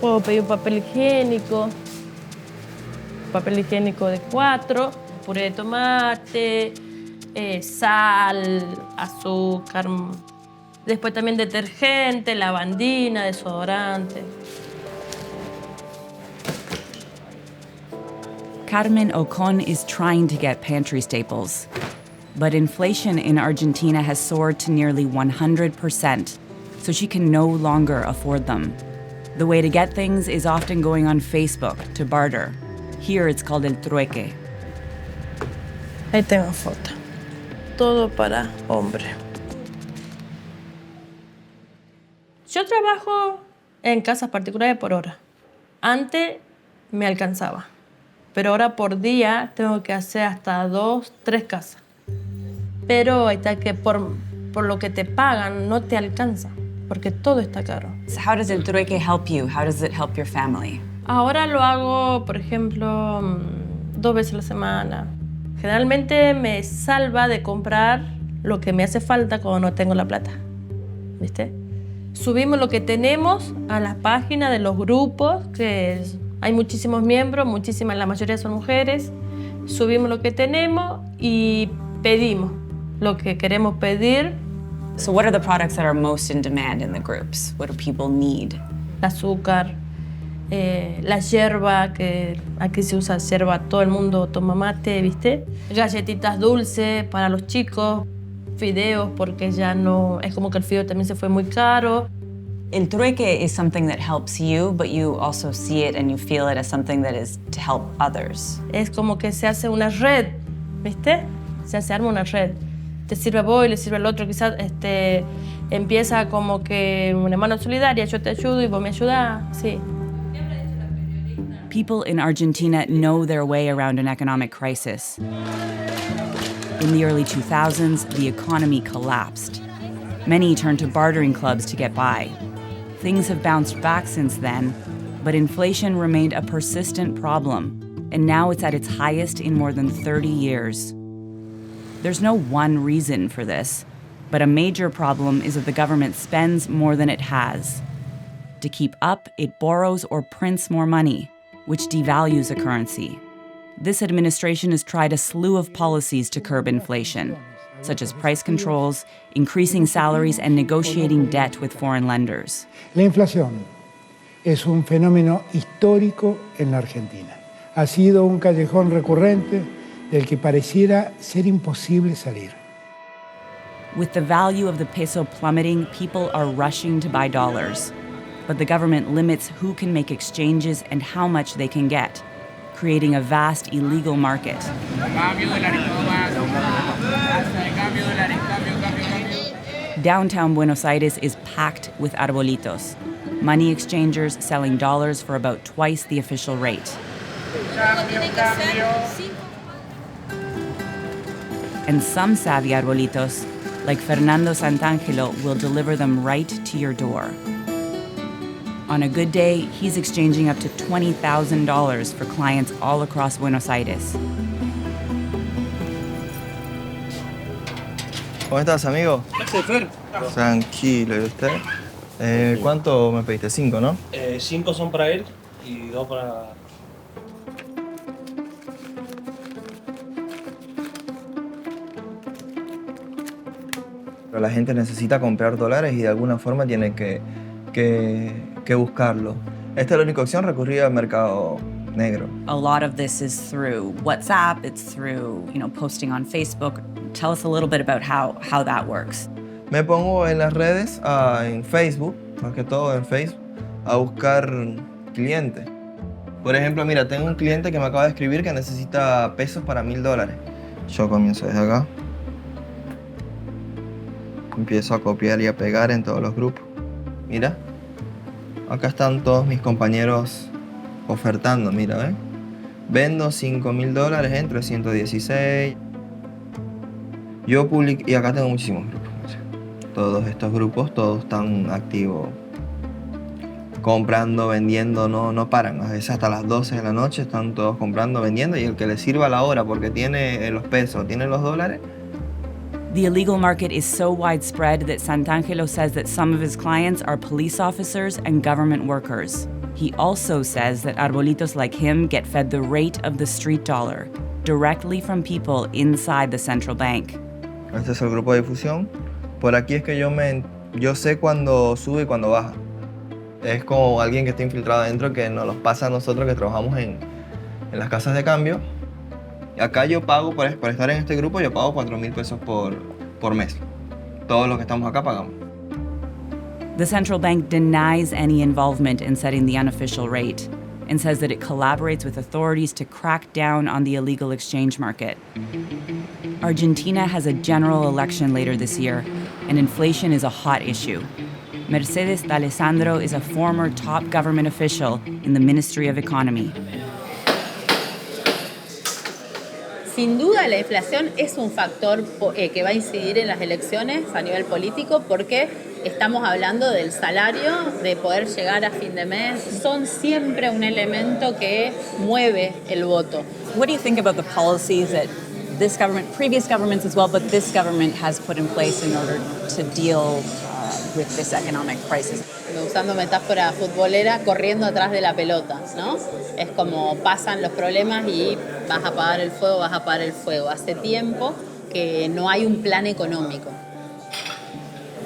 Puedo pedir un papel higiénico de 4, puré de tomate, sal, azúcar, después también detergente, lavandina, desodorante. Carmen Ocon is trying to get pantry staples. But inflation in Argentina has soared to nearly 100%, so she can no longer afford them. The way to get things is often going on Facebook to barter. Here it's called el trueque. Ahí tengo foto. Todo para hombre. Yo trabajo en casas particulares por hora. Antes me alcanzaba, pero ahora por día tengo que hacer hasta 2, 3 casas. Pero ahí está que por lo que te pagan no te alcanza, porque todo está caro. So how does el trueque help you? How does it help your family? Ahora lo hago, por ejemplo, 2 veces a la semana. Generalmente me salva de comprar lo que me hace falta cuando no tengo la plata, ¿viste? Subimos lo que tenemos a las páginas de los grupos, hay muchísimos miembros, la mayoría son mujeres. Subimos lo que tenemos y pedimos lo que queremos pedir. So what are the products that are most in demand in the groups? What do people need? El azúcar, la yerba, que aquí se usa yerba, todo el mundo toma mate, ¿viste? Galletitas dulces para los chicos, fideos, porque ya no, es como que el fideo también se fue muy caro. El trueque is something that helps you, but you also see it and you feel it as something that is to help others. Es como que se hace una red, ¿viste? Se arma una red. Te sirve a vos y le sirve al otro. Quizás empieza como que una mano solidaria, yo te ayudo y vos me ayudás, sí. People in Argentina know their way around an economic crisis. In the early 2000s, the economy collapsed. Many turned to bartering clubs to get by. Things have bounced back since then, but inflation remained a persistent problem, and now it's at its highest in more than 30 years. There's no one reason for this, but a major problem is that the government spends more than it has. To keep up, it borrows or prints more money, which devalues a currency. This administration has tried a slew of policies to curb inflation, such as price controls, increasing salaries, and negotiating debt with foreign lenders. La inflación es un fenómeno histórico en la Argentina. Ha sido un callejón recurrente del que pareciera ser imposible salir. With the value of the peso plummeting, people are rushing to buy dollars. But the government limits who can make exchanges and how much they can get, creating a vast illegal market. Downtown Buenos Aires is packed with arbolitos, money exchangers selling dollars for about twice the official rate. And some savvy arbolitos, like Fernando Santangelo, will deliver them right to your door. On a good day, he's exchanging up to $20,000 for clients all across Buenos Aires. ¿Cómo estás, amigo? Tranquilo, ¿y usted? ¿Cuánto me pediste? 5, ¿no? 5 son para él y 2 para... Pero la gente necesita comprar dólares y de alguna forma tiene que buscarlo. Esta es la única opción, recurrir al mercado negro. A lot of this is through WhatsApp, it's through, posting on Facebook. Tell us a little bit about how that works. Me pongo en las redes, en Facebook, más que todo en Facebook, a buscar clientes. Por ejemplo, mira, tengo un cliente que me acaba de escribir que necesita pesos para $1000. Yo comienzo desde acá. Empiezo a copiar y a pegar en todos los grupos. Mira, acá están todos mis compañeros ofertando, mira, ¿ves? Vendo $5000 en 316. Yo publico, y acá tengo muchísimos grupos. Todos estos grupos, todos están activos. Comprando, vendiendo, no paran. A veces hasta las 12 de la noche están todos comprando, vendiendo. Y el que le sirva la hora porque tiene los pesos, tiene los dólares, The illegal market is so widespread that Santangelo says that some of his clients are police officers and government workers. He also says that arbolitos like him get fed the rate of the street dollar, directly from people inside the central bank. Este es el grupo de difusión. Por aquí es que yo sé cuando sube y cuando baja. Es como alguien que está infiltrado adentro que nos los pasa a nosotros que trabajamos en las casas de cambio. Acá yo pago, por estar en este grupo, yo pago 4.000 pesos por mes. Todos los que estamos acá pagamos. The central bank denies any involvement in setting the unofficial rate and says that it collaborates with authorities to crack down on the illegal exchange market. Argentina has a general election later this year, and inflation is a hot issue. Mercedes D'Alessandro is a former top government official in the Ministry of Economy. Sin duda la inflación es un factor que va a incidir en las elecciones a nivel político porque estamos hablando del salario, de poder llegar a fin de mes. Son siempre un elemento que mueve el voto. What do you think about the policies that this government, previous governments as well, but this government has put in place in order to deal with this economic crisis? Usando metáfora futbolera, corriendo atrás de la pelota, ¿no? Es como pasan los problemas y vas a apagar el fuego, vas a apagar el fuego. Hace tiempo que no hay un plan económico.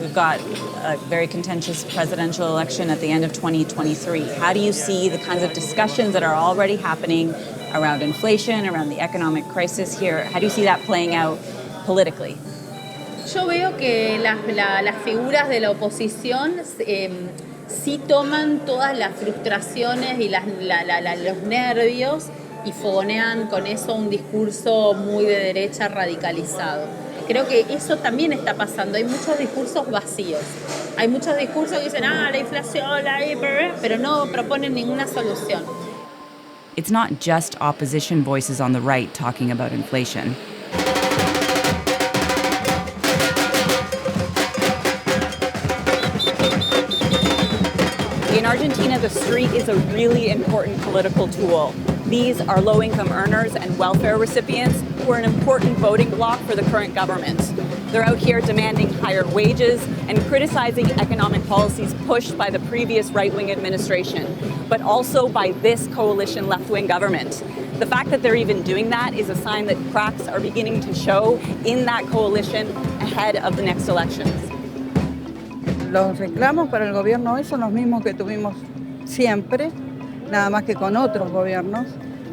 We've got a very contentious presidential election at the end of 2023. How do you see the kinds of discussions that are already happening around inflation, around the economic crisis here? How do you see that playing out politically? Yo veo que las figuras de la oposición sí toman todas las frustraciones y los nervios y fogonean con eso un discurso muy de derecha radicalizado. Creo que eso también está pasando. Hay muchos discursos vacíos. Hay muchos discursos que dicen, la inflación, pero no proponen ninguna solución. It's not just opposition voices on the right talking about inflation. In Argentina, the street is a really important political tool. These are low-income earners and welfare recipients who are an important voting bloc for the current government. They're out here demanding higher wages and criticizing economic policies pushed by the previous right-wing administration, but also by this coalition left-wing government. The fact that they're even doing that is a sign that cracks are beginning to show in that coalition ahead of the next elections. Los reclamos para el gobierno hoy son los mismos que tuvimos siempre, nada más que con otros gobiernos.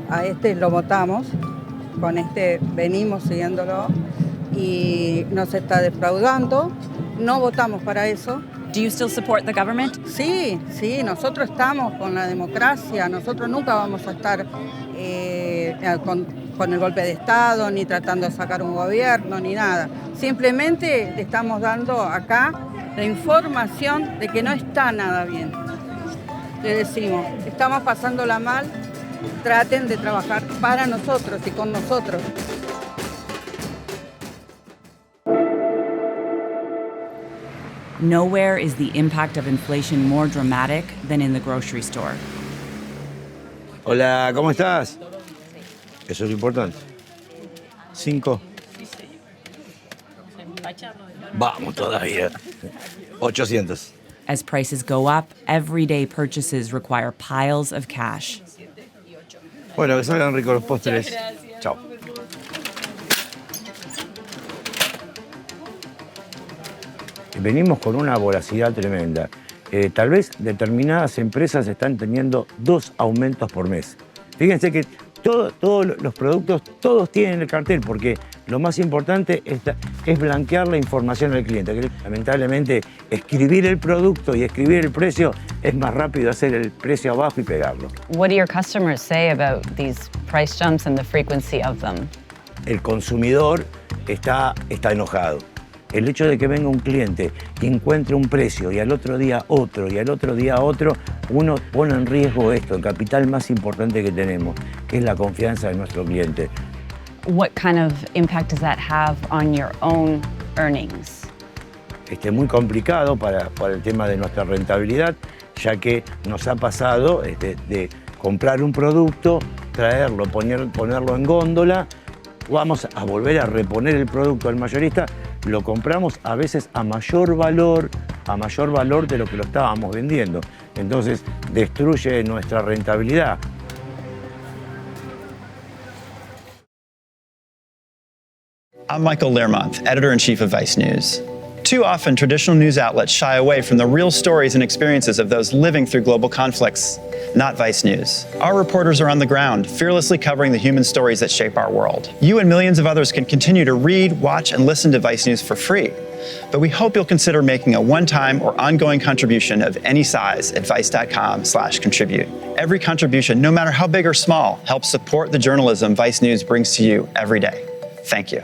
A este lo votamos, con este venimos siguiéndolo y nos está defraudando. No votamos para eso. Do you still support the government? Sí, nosotros estamos con la democracia, nosotros nunca vamos a estar con el golpe de Estado, ni tratando de sacar un gobierno, ni nada. Simplemente le estamos dando acá la información de que no está nada bien. Le decimos, estamos pasándola mal, traten de trabajar para nosotros y con nosotros. Nowhere is the impact of inflation more dramatic than in the grocery store. Hola, ¿cómo estás? Eso es lo importante. 5. Vamos todavía. 800. As prices go up, everyday purchases require piles of cash. Bueno, que salgan ricos los postres. Chao. Venimos con una voracidad tremenda. Tal vez determinadas empresas están teniendo 2 aumentos por mes. Fíjense que todos los productos, todos tienen el cartel, porque lo más importante es blanquear la información al cliente. Lamentablemente, escribir el producto y escribir el precio es más rápido hacer el precio abajo y pegarlo. What do your customers say about these price jumps and the frequency of them? El consumidor está enojado. El hecho de que venga un cliente y encuentre un precio y al otro día otro y al otro día otro, uno pone en riesgo esto, el capital más importante que tenemos, que es la confianza de nuestro cliente. What kind of impact does that have on your own earnings? Muy complicado para el tema de nuestra rentabilidad, ya que nos ha pasado de comprar un producto, traerlo, ponerlo en góndola, vamos a volver a reponer el producto al mayorista, lo compramos a veces a mayor valor de lo que lo estábamos vendiendo. Entonces destruye nuestra rentabilidad. I'm Michael Learmonth, editor-in-chief of Vice News. Too often, traditional news outlets shy away from the real stories and experiences of those living through global conflicts. Not Vice News. Our reporters are on the ground, fearlessly covering the human stories that shape our world. You and millions of others can continue to read, watch, and listen to Vice News for free. But we hope you'll consider making a one-time or ongoing contribution of any size at vice.com/contribute. Every contribution, no matter how big or small, helps support the journalism Vice News brings to you every day. Thank you.